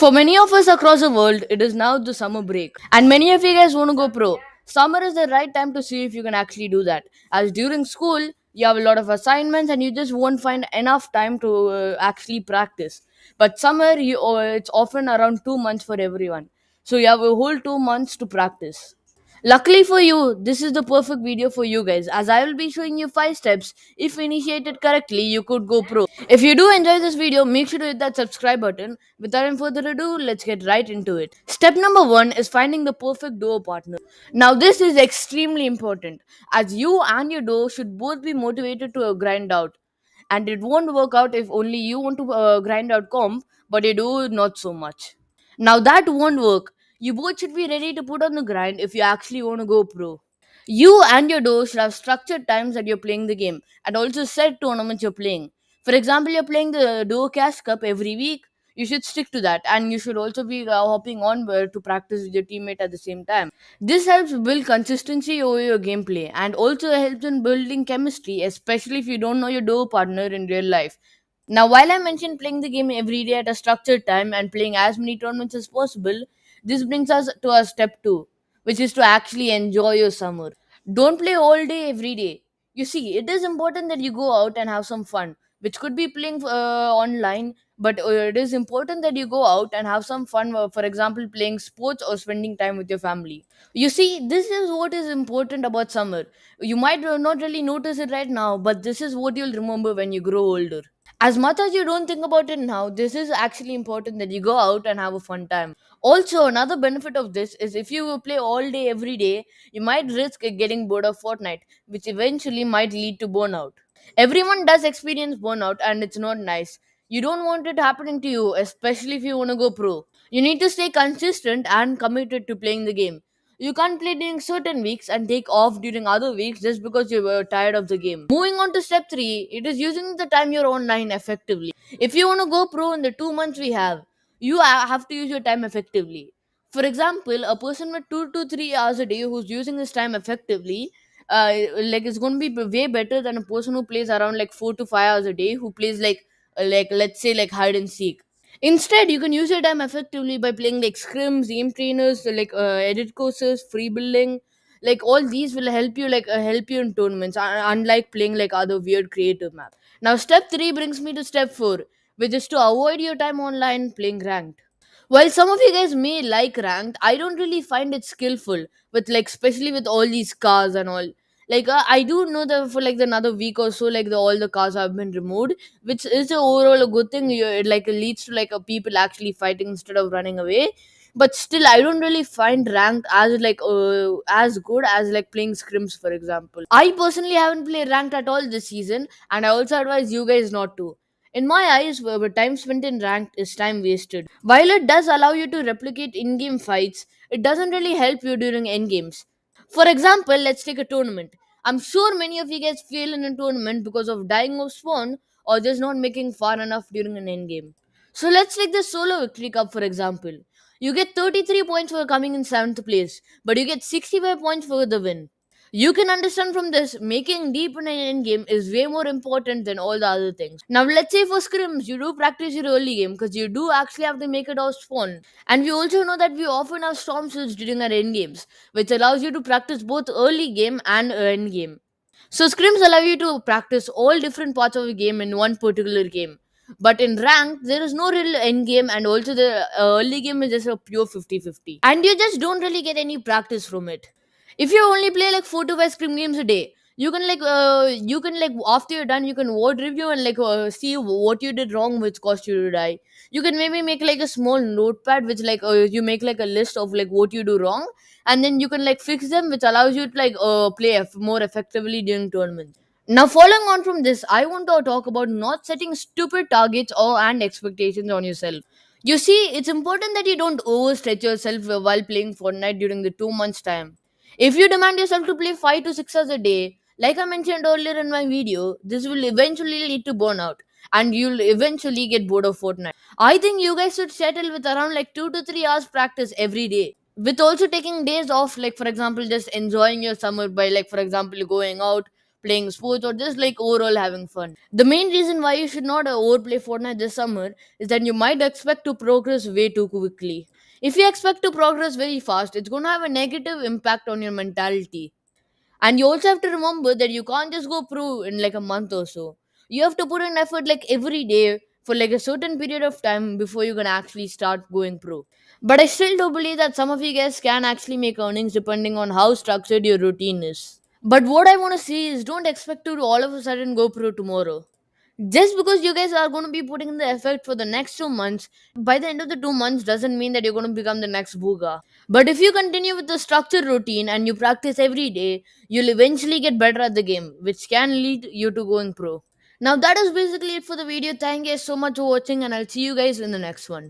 For many of us across the world, it is now the summer break. And many of you guys want to go pro. Summer is the right time to see if you can actually do that. As during school, you have a lot of assignments and you just won't find enough time to actually practice. But summer, it's often around 2 months for everyone. So you have a whole 2 months to practice. Luckily for you, this is the perfect video for you guys as I will be showing you 5 steps. If initiated correctly, you could go pro. If you do enjoy this video, make sure to hit that subscribe button. Without any further ado, let's get right into it. Step number 1 is finding the perfect duo partner. Now this is extremely important as you and your duo should both be motivated to grind out. And it won't work out if only you want to grind out comp, but you do not so much. Now that won't work. You both should be ready to put on the grind if you actually want to go pro. You and your duo should have structured times that you're playing the game and also set tournaments you're playing. For example, you're playing the Duo Cash Cup every week. You should stick to that, and you should also be hopping on to practice with your teammate at the same time. This helps build consistency over your gameplay and also helps in building chemistry, especially if you don't know your duo partner in real life. Now, while I mentioned playing the game every day at a structured time and playing as many tournaments as possible, this brings us to our step 2, which is to actually enjoy your summer. Don't play all day every day. You see, it is important that you go out and have some fun, which could be playing online, but it is important that you go out and have some fun, for example, playing sports or spending time with your family. You see, this is what is important about summer. You might not really notice it right now, but this is what you'll remember when you grow older. As much as you don't think about it now, this is actually important that you go out and have a fun time. Also, another benefit of this is if you play all day every day, you might risk getting bored of Fortnite, which eventually might lead to burnout. Everyone does experience burnout and it's not nice. You don't want it happening to you, especially if you want to go pro. You need to stay consistent and committed to playing the game. You can't play during certain weeks and take off during other weeks just because you were tired of the game. Moving on to step 3, it is using the time you're online effectively. If you want to go pro in the 2 months we have, you have to use your time effectively. For example, a person with 2 to 3 hours a day who's using his time effectively, like it's going to be way better than a person who plays around like 4 to 5 hours a day who plays like let's say like hide and seek. Instead, you can use your time effectively by playing like scrims, aim trainers, edit courses, free building. Like all these will help you help you in tournaments, unlike playing like other weird creative maps. Now, step 3 brings me to step 4, which is to avoid your time online playing ranked. While some of you guys may like ranked, I don't really find it skillful with like especially with all these cars and all. I do know that for like another week or so, all the cars have been removed, which is overall a good thing. It like leads to people actually fighting instead of running away. But still, I don't really find ranked as good as like playing scrims, for example. I personally haven't played ranked at all this season, and I also advise you guys not to. In my eyes, time spent in ranked is time wasted. While it does allow you to replicate in-game fights, it doesn't really help you during endgames. For example, let's take a tournament. I'm sure many of you guys fail in a tournament because of dying of spawn or just not making far enough during an endgame. So let's take the solo victory cup for example. You get 33 points for coming in 7th place, but you get 65 points for the win. You can understand from this, making deep in an endgame is way more important than all the other things. Now, let's say for scrims, you do practice your early game because you do actually have to make it out spawn. And we also know that we often have storm switch during our end games, which allows you to practice both early game and end game. So, scrims allow you to practice all different parts of a game in one particular game. But in ranked, there is no real end game, and also the early game is just a pure 50-50. And you just don't really get any practice from it. If you only play like 4 to 5 scrim games a day, you can like after you're done you can word review and see what you did wrong which caused you to die. You can maybe make like a small notepad which you make like a list of like what you do wrong, and then you can like fix them, which allows you to play more effectively during tournaments. Now, following on from this, I want to talk about not setting stupid targets or and expectations on yourself. You see, it's important that you don't overstretch yourself while playing Fortnite during the 2 months time. If you demand yourself to play 5 to 6 hours a day, like I mentioned earlier in my video, this will eventually lead to burnout and you'll eventually get bored of Fortnite. I think you guys should settle with around like 2 to 3 hours practice every day. With also taking days off, like for example, just enjoying your summer by like for example going out, playing sports, or just like overall having fun. The main reason why you should not overplay Fortnite this summer is that you might expect to progress way too quickly. If you expect to progress very fast, it's going to have a negative impact on your mentality. And you also have to remember that you can't just go pro in like a month or so. You have to put in effort like every day for like a certain period of time before you can actually start going pro. But I still do believe that some of you guys can actually make earnings depending on how structured your routine is. But what I want to see is don't expect to all of a sudden go pro tomorrow. Just because you guys are going to be putting in the effort for the next 2 months, by the end of the 2 months doesn't mean that you're going to become the next Booga. But if you continue with the structured routine and you practice every day, you'll eventually get better at the game, which can lead you to going pro. Now that is basically it for the video. Thank you guys so much for watching, and I'll see you guys in the next one.